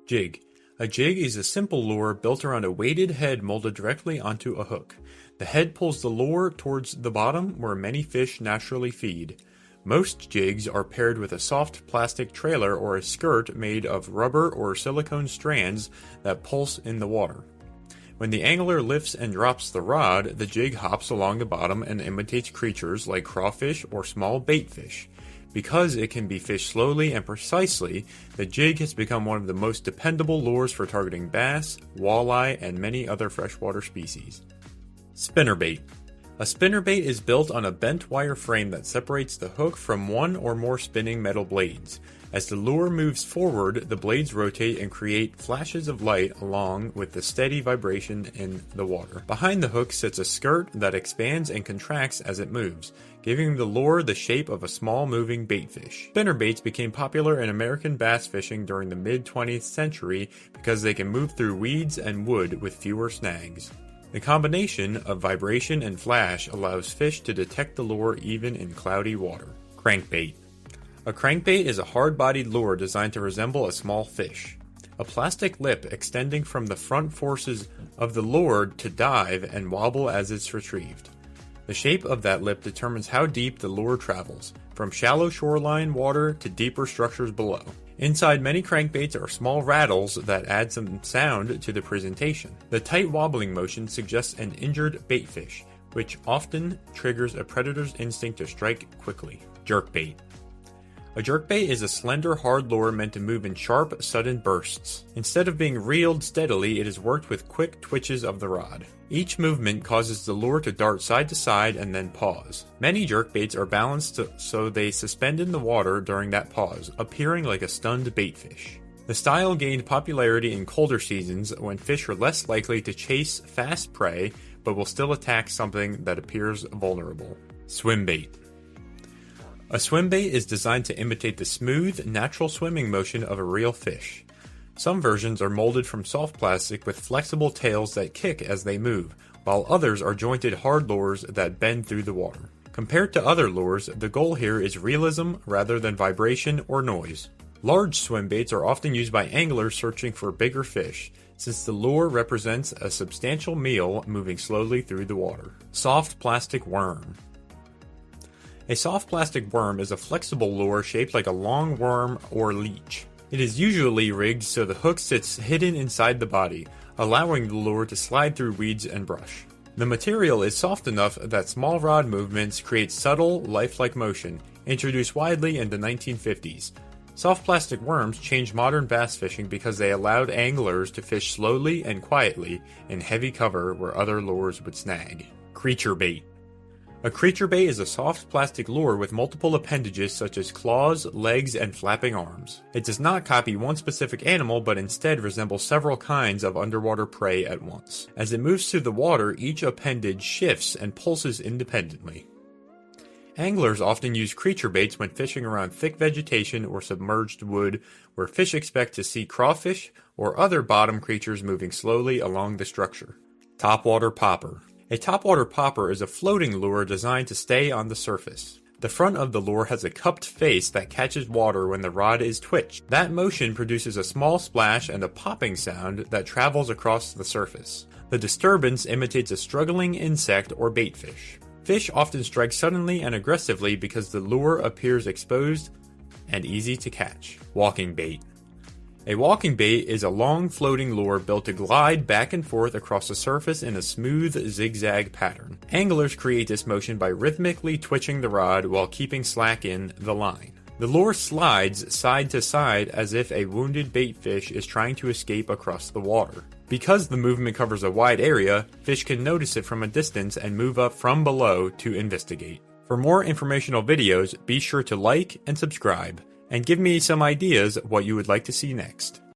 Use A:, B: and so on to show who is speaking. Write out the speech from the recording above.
A: Jig. A jig is a simple lure built around a weighted head molded directly onto a hook. The head pulls the lure towards the bottom where many fish naturally feed. Most jigs are paired with a soft plastic trailer or a skirt made of rubber or silicone strands that pulse in the water. When the angler lifts and drops the rod, the jig hops along the bottom and imitates creatures like crawfish or small bait fish. Because it can be fished slowly and precisely, the jig has become one of the most dependable lures for targeting bass, walleye, and many other freshwater species. Spinnerbait. A spinnerbait is built on a bent wire frame that separates the hook from one or more spinning metal blades. As the lure moves forward, the blades rotate and create flashes of light along with the steady vibration in the water. Behind the hook sits a skirt that expands and contracts as it moves, giving the lure the shape of a small moving baitfish. Spinnerbaits became popular in American bass fishing during the mid-20th century because they can move through weeds and wood with fewer snags. The combination of vibration and flash allows fish to detect the lure even in cloudy water. Crankbait. A crankbait is a hard-bodied lure designed to resemble a small fish. A plastic lip extending from the front forces of the lure to dive and wobble as it's retrieved. The shape of that lip determines how deep the lure travels, from shallow shoreline water to deeper structures below. Inside many crankbaits are small rattles that add some sound to the presentation. The tight wobbling motion suggests an injured baitfish, which often triggers a predator's instinct to strike quickly. Jerkbait. A jerkbait is a slender, hard lure meant to move in sharp, sudden bursts. Instead of being reeled steadily, it is worked with quick twitches of the rod. Each movement causes the lure to dart side to side and then pause. Many jerkbaits are balanced so they suspend in the water during that pause, appearing like a stunned baitfish. The style gained popularity in colder seasons when fish are less likely to chase fast prey but will still attack something that appears vulnerable. Swimbait. A swimbait is designed to imitate the smooth, natural swimming motion of a real fish. Some versions are molded from soft plastic with flexible tails that kick as they move, while others are jointed hard lures that bend through the water. Compared to other lures, the goal here is realism rather than vibration or noise. Large swimbaits are often used by anglers searching for bigger fish, since the lure represents a substantial meal moving slowly through the water. Soft plastic worm. A soft plastic worm is a flexible lure shaped like a long worm or leech. It is usually rigged so the hook sits hidden inside the body, allowing the lure to slide through weeds and brush. The material is soft enough that small rod movements create subtle, lifelike motion, introduced widely in the 1950s. Soft plastic worms changed modern bass fishing because they allowed anglers to fish slowly and quietly in heavy cover where other lures would snag. Creature bait. A creature bait is a soft plastic lure with multiple appendages such as claws, legs, and flapping arms. It does not copy one specific animal but instead resembles several kinds of underwater prey at once. As it moves through the water, each appendage shifts and pulses independently. Anglers often use creature baits when fishing around thick vegetation or submerged wood where fish expect to see crawfish or other bottom creatures moving slowly along the structure. Topwater popper. A topwater popper is a floating lure designed to stay on the surface. The front of the lure has a cupped face that catches water when the rod is twitched. That motion produces a small splash and a popping sound that travels across the surface. The disturbance imitates a struggling insect or baitfish. Fish often strike suddenly and aggressively because the lure appears exposed and easy to catch. Walking bait. A walking bait is a long floating lure built to glide back and forth across the surface in a smooth zigzag pattern. Anglers create this motion by rhythmically twitching the rod while keeping slack in the line. The lure slides side to side as if a wounded baitfish is trying to escape across the water. Because the movement covers a wide area, fish can notice it from a distance and move up from below to investigate. For more informational videos, be sure to like and subscribe, and give me some ideas what you would like to see next.